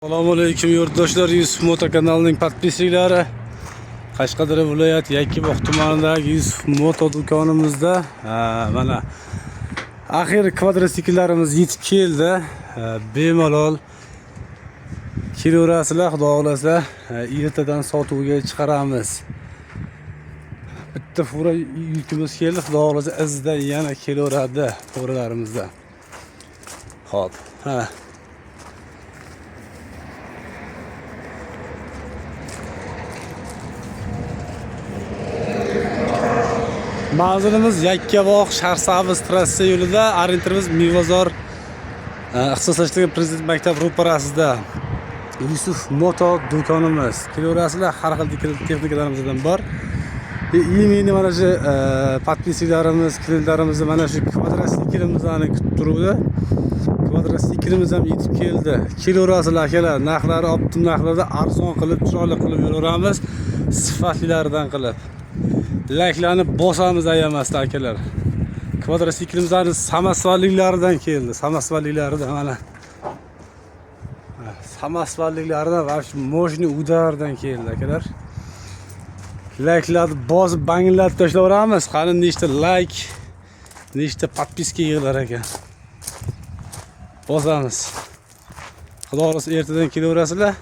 Assalomu alaykum yurtdoshlar, Yusuf Moto kanalining podpischiklari. Qashqadaryo viloyati Yakkabog' tumanidagi Yusuf Moto do'konimizda mana axir kvadrotsiklarimiz yetib keldi. Bemalol kelaverasizlar, xudo xolasa ertadan sotuvga chiqaramiz. Bitta fura yukimiz keldi, xudo xolasa izda yana kelaveradi furalarimizda. Xo'p, Manzilimiz Yakkabog' Shahrsabz trassa yo'lida, orientirimiz Mevazor ixtisoslashtirilgan Prezident maktab ro'parasida. Yusuf Moto do'konimiz. Kelaverasizlar, har xil texnikalarimizdan bor. Imeni mana shu podpischilarimiz, klientlarimiz mana shu kvadrotsiklimizlarni kutib turibdi. Kvadrotsiklimiz ham yetib keldi. Kelaverasizlar akalar, narxlari optim narxlarda arzon qilib, chiroyli qilib beraveramiz, sifatlilaridan qilib. Layklarni bosamiz ayamasdan akalar. Kvadrotsiklimizlarning samasvalliklaridan keldi. Samasvalliklaridan mana. Samasvalliklaridan va shu moshni udardan keldi akalar. Layklarni bosib banglatib tashlaveramiz. Qani nechta layk, nechta podpiska yig'lar ekan. Bosamiz. Xudo xolasa ertadan kelaverasizlar.